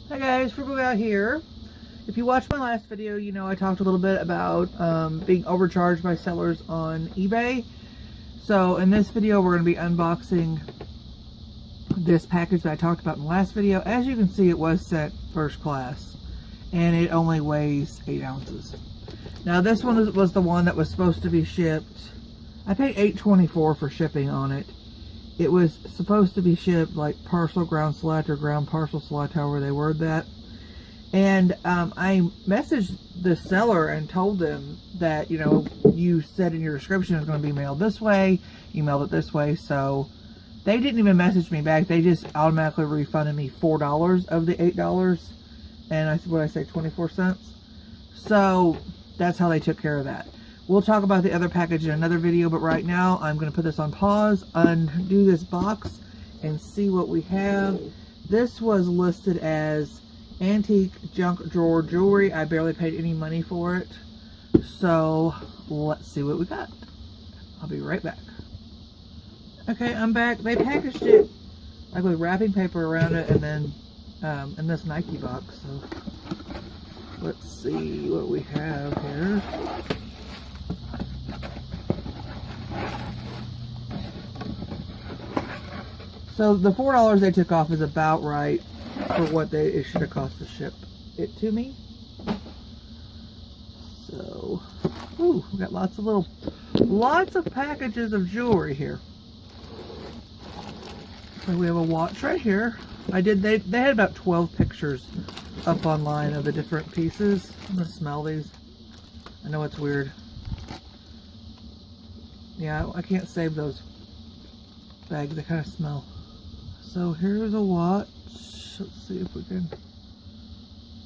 Hi guys, Frugal out here. If you watched my last video, you know I talked a little bit about being overcharged by sellers on eBay. So in this video, we're going to be unboxing this package that I talked about in the last video. As you can see, it was sent first class, and it only weighs 8 ounces. Now this one was the one that was supposed to be shipped. I paid $8.24 for shipping on it. It was supposed to be shipped like parcel ground select or ground parcel select, however they word that. And I messaged the seller and told them that, you know, you said in your description it was going to be mailed this way. You mailed it this way. So they didn't even message me back. They just automatically refunded me $4 of the $8. And what I say, 24 cents. So that's how they took care of that. We'll talk about the other package in another video, but right now I'm going to put this on pause, undo this box, and see what we have. This was listed as antique junk drawer jewelry. I barely paid any money for it. So let's see what we got. I'll be right back. Okay, I'm back. They packaged it like with wrapping paper around it and then in this Nike box. So let's see what we have here. So the $4 they took off is about right for what it should have cost to ship it to me. So, ooh, we got lots of packages of jewelry here. So we have a watch right here. They had about 12 pictures up online of the different pieces. I'm gonna smell these. I know it's weird. Yeah, I can't save those bags. They kind of smell. So here's a watch. Let's see if we can.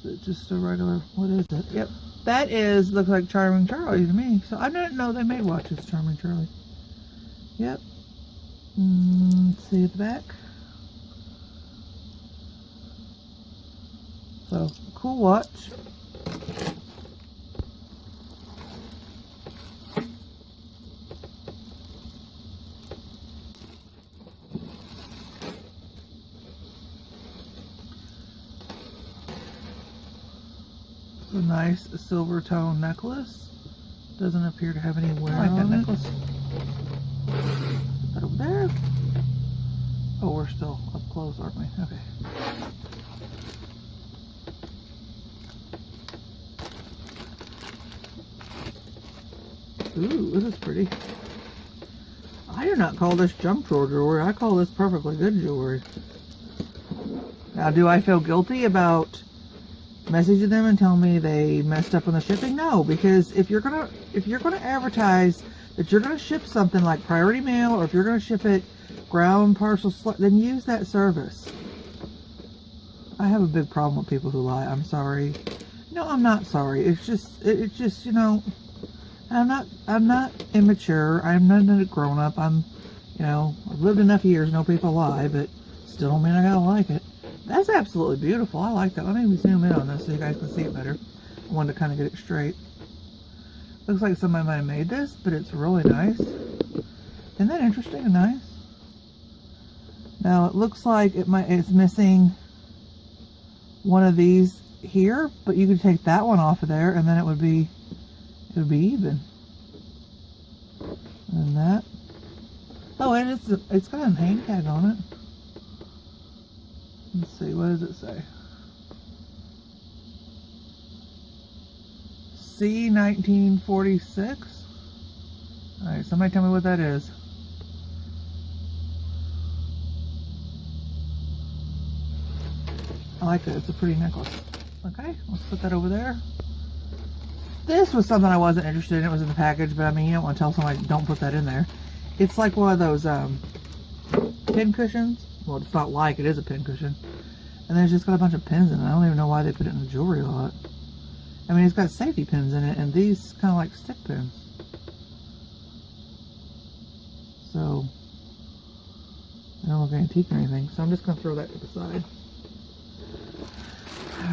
Is it just a regular? What is it? Yep, that looks like Charming Charlie to me. So I didn't know they made watches, Charming Charlie. Yep. Let's see at the back. So cool watch. A nice silver tone necklace. Doesn't appear to have any wear on that necklace. Put that over there. Oh, we're still up close, aren't we? Okay. Ooh, this is pretty. I do not call this junk drawer jewelry. I call this perfectly good jewelry. Now, do I feel guilty about messaging them and telling me they messed up on the shipping? No, because if you're gonna advertise that you're gonna ship something like priority mail, or if you're gonna ship it ground parcel select, then use that service. I have a big problem with people who lie. I'm sorry. No, I'm not sorry. It's just you know, I'm not immature. I'm not a grown up. I've lived enough years to know people lie, but still don't mean I gotta like it. That's absolutely beautiful. I like that. Let me zoom in on this so you guys can see it better. I wanted to kind of get it straight. Looks like somebody might have made this, but it's really nice. Isn't that interesting and nice? Now it looks like it's missing one of these here, but you could take that one off of there, and then it would be even. And that. Oh, and it's got a name tag on it. Let's see, what does it say? C1946. Alright, somebody tell me what that is. I like it. It's a pretty necklace. Okay, let's put that over there. This was something I wasn't interested in. It was in the package, but I mean, you don't want to tell somebody don't put that in there. It's like one of those pin cushions. Well, it's not like, it is a pin cushion. And there's just got a bunch of pins in it. I don't even know why they put it in the jewelry lot. I mean, it's got safety pins in it, and these kind of like stick pins. So, I don't look antique or anything, so I'm just going to throw that to the side.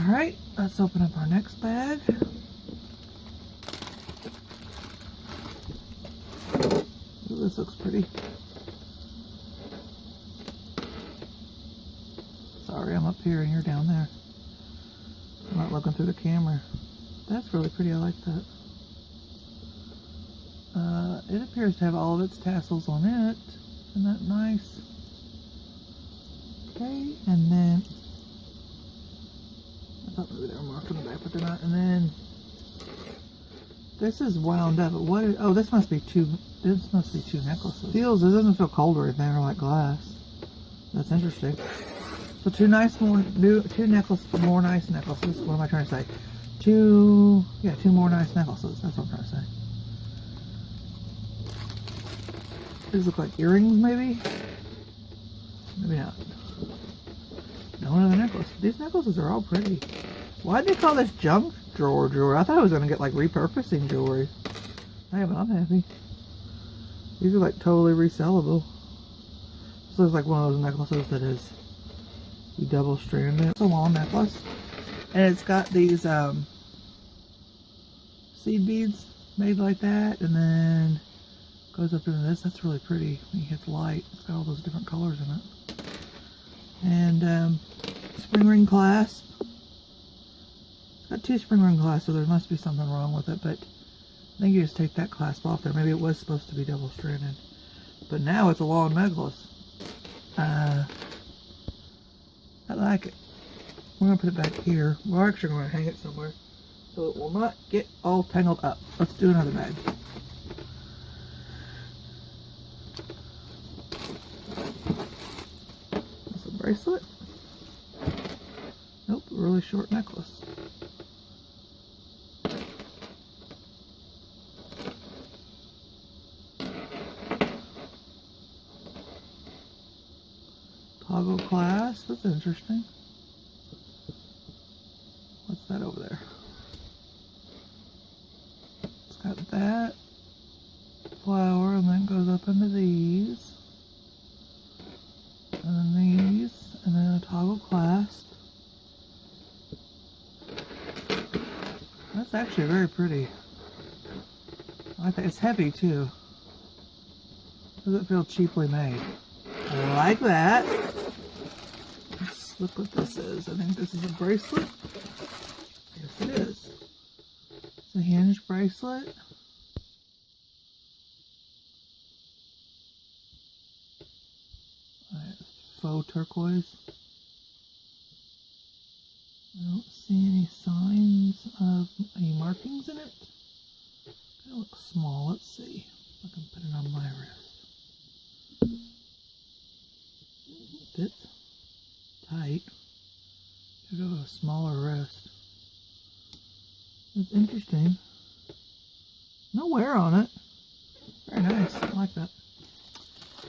Alright, let's open up our next bag. Ooh, this looks pretty. Sorry, I'm up here and you're down there. not looking through the camera. That's really pretty. I like that. It appears to have all of its tassels on it. Isn't that nice? Okay, and then I thought maybe they were marked on the back, but they're not. And then this is wound up. What is, oh, this must be two. This must be two necklaces. Feels, it doesn't feel cold or anything, or like glass. That's interesting. So two nice more two more nice necklaces. What am I trying to say? Two more nice necklaces. That's what I'm trying to say. These look like earrings, maybe? Maybe not. No another necklace. These necklaces are all pretty. Why did they call this junk drawer jewelry? I thought I was going to get like repurposing jewelry. I am not happy. These are like totally resellable. This looks like one of those necklaces that is double stranded. It's a long necklace. And it's got these seed beads made like that. And then goes up into this. That's really pretty when you hit the light. It's got all those different colors in it. And spring ring clasp. It's got two spring ring clasps, so there must be something wrong with it, but I think you just take that clasp off there. Maybe it was supposed to be double stranded, but now it's a long necklace. I like it. We're gonna put it back here. We're actually gonna hang it somewhere so it will not get all tangled up. Let's do another bag. That's a bracelet. Nope, a really short necklace. Toggle clasp, that's interesting. What's that over there? It's got that flower and then goes up into these. And then these, and then a toggle clasp. That's actually very pretty. I think it's heavy too. Doesn't feel cheaply made. I like that. Let's look what this is. I think this is a bracelet. Yes, it is. It's a hinged bracelet. Faux turquoise. I don't see any signs of any markings in it. It looks small. Let's see. I can put it on my wrist. Fits tight. Should go to a smaller wrist. It's interesting. No wear on it. Very nice. I like that.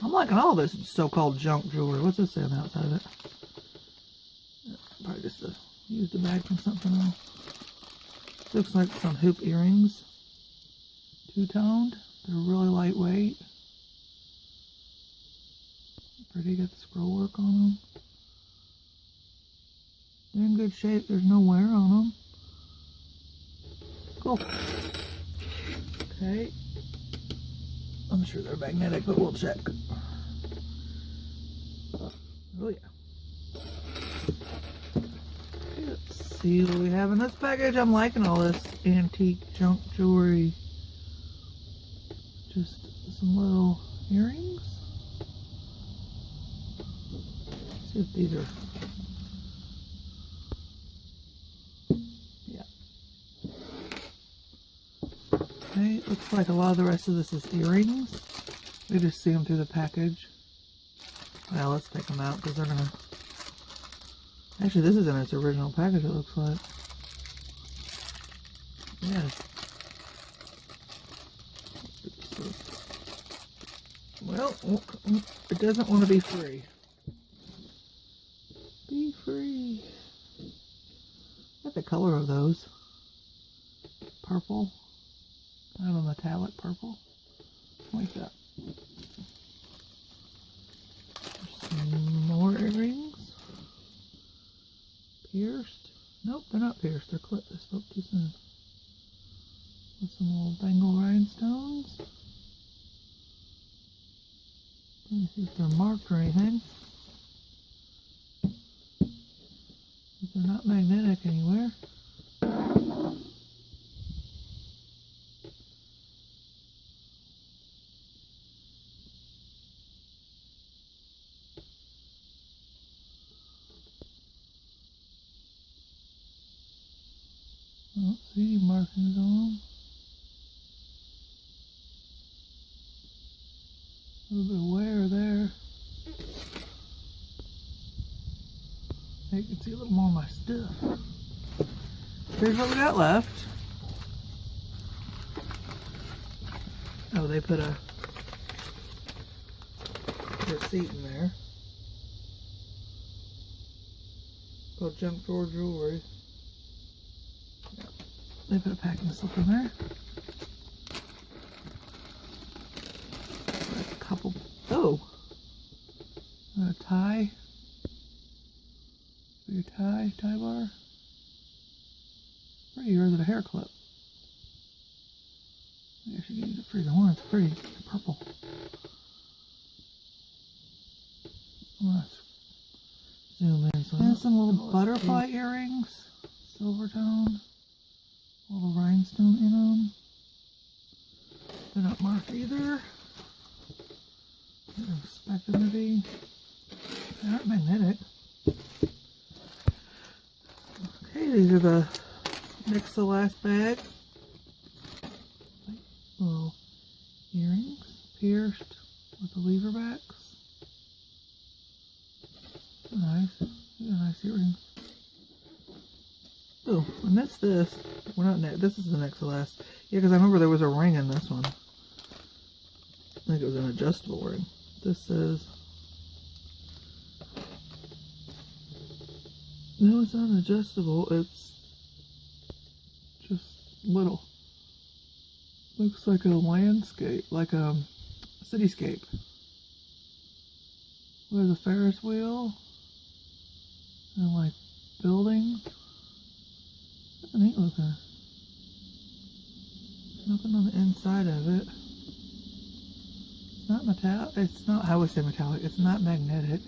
I'm liking all this so-called junk jewelry. What's this say on the outside of it? Probably just a used bag from something else. Looks like some hoop earrings. Two-toned. They're really lightweight. Pretty, got the scroll work on them. They're in good shape. There's no wear on them. Cool. Okay. I'm sure they're magnetic, but we'll check. Oh yeah. Okay, let's see what we have in this package. I'm liking all this antique junk jewelry. Just some little earrings. Let's see if these are... Yeah. Okay, looks like a lot of the rest of this is earrings. We just see them through the package. Well, let's take them out because they're gonna... Actually, this is in its original package, it looks like. Yes. Well, it doesn't want to be free. Be free. I like the color of those. Purple. Kind of a metallic purple. Like that. Some more earrings. Pierced. Nope, they're not pierced. They're clipped. I spoke too soon. With some little bangle rhinestones. Let me see if they're marked or anything. They're not magnetic anywhere. don't see any markings on them. A little bit of wear there. You can see a little more of my stuff. Here's what we got left. Oh, they put a receipt in there. Called junk drawer jewelry. Yeah. They put a packing slip in there. A couple. Oh, a tie. For your tie bar. Pretty, or is it a hair clip? I should use it for either one. It's pretty. It's purple. Let's zoom in. So and some little butterfly earrings, silver tone, a little rhinestone in them. They're not marked either. I didn't expect them to be. They aren't magnetic. Okay, these are the miscellaneous bag. Little earrings pierced with the lever backs. Nice. These are nice earrings. Oh, and that's this. Well, not neck. This is the miscellaneous. Yeah, because I remember there was a ring in this one. I think it was an adjustable ring. This says. No, it's not adjustable. It's just little. Looks like a landscape, like a cityscape. There's a Ferris wheel and like buildings. That's neat looking. Nothing on the inside of it. It's not metallic. It's not. I would say metallic. It's not magnetic.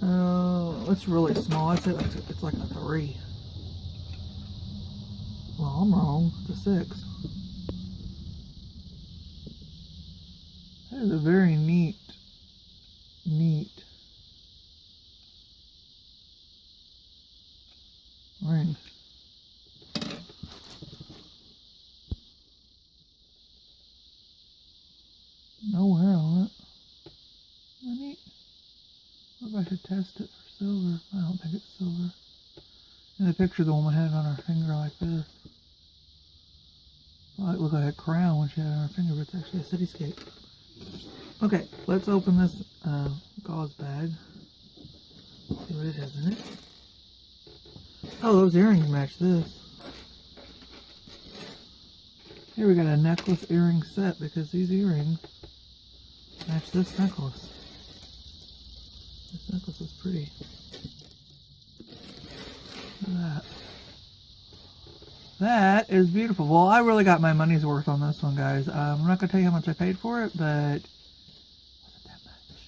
Oh, it's really small. I'd say it's like a 3. Well, I'm wrong. It's a 6. That is a very neat ring. No wear on it. Isn't that neat? What if I should test it for silver? I don't think it's silver. In the picture, the woman had it on her finger like this. Well, it looked like a crown when she had it on her finger, but it's actually a cityscape. Okay, let's open this gauze bag. See what it has in it. Oh, those earrings match this. Here we got a necklace earring set because these earrings match this necklace. This necklace is pretty. Look at that. That is beautiful. Well, I really got my money's worth on this one, guys. I'm not going to tell you how much I paid for it, but wasn't that much.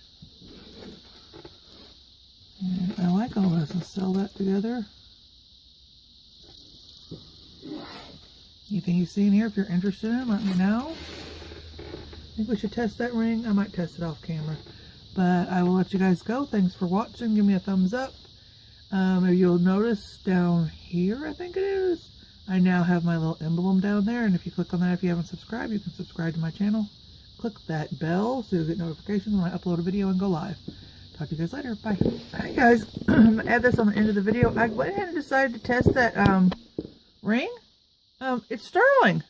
And I like all this. Let's sell that together. Anything you see in here, if you're interested in, let me know. I think we should test that ring. I might test it off camera. But I will let you guys go. Thanks for watching. Give me a thumbs up. If you'll notice down here, I think it is, I now have my little emblem down there. And if you click on that, if you haven't subscribed, you can subscribe to my channel. Click that bell so you'll get notifications when I upload a video and go live. Talk to you guys later. Bye. Alright guys, I'm going to add this on the end of the video. I went ahead and decided to test that ring. It's sterling.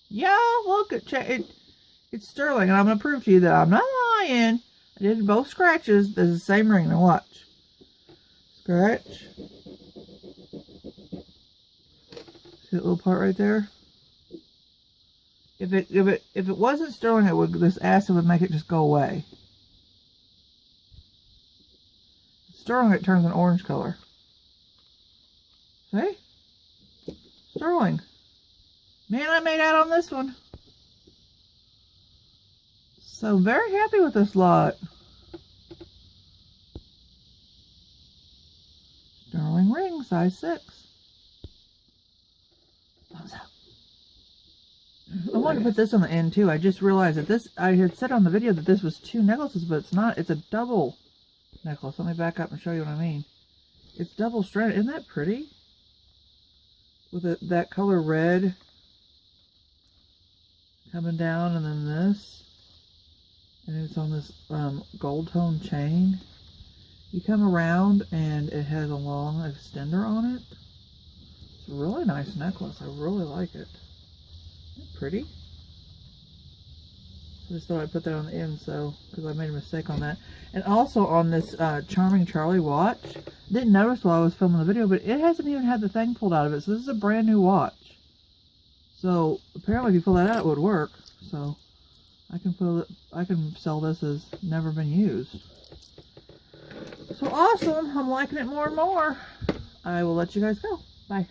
Yeah, look, it's sterling. And I'm going to prove to you that I'm not lying. I did both scratches. There's the same ring. Now watch. Scratch. See that little part right there? If it wasn't sterling, it would, this acid would make it just go away. Sterling, it turns an orange color. See? Sterling. Man, I made out on this one. So very happy with this lot. Sterling ring, size 6. Thumbs up. I wanted to put this on the end too. I just realized that this, I had said on the video that this was 2 necklaces, but it's not. It's a double necklace. Let me back up and show you what I mean. It's double stranded. Isn't that pretty? With that color red coming down, and then this. And it's on this gold tone chain. You come around and it has a long extender on it. It's a really nice necklace. I really like it. Isn't it pretty? I just thought I'd put that on the end, so because I made a mistake on that. And also on this Charming Charlie watch, didn't notice while I was filming the video, but it hasn't even had the thing pulled out of it. So this is a brand new watch. So apparently, if you pull that out, it would work. So I can sell this as never been used. So awesome! I'm liking it more and more. I will let you guys go. Bye.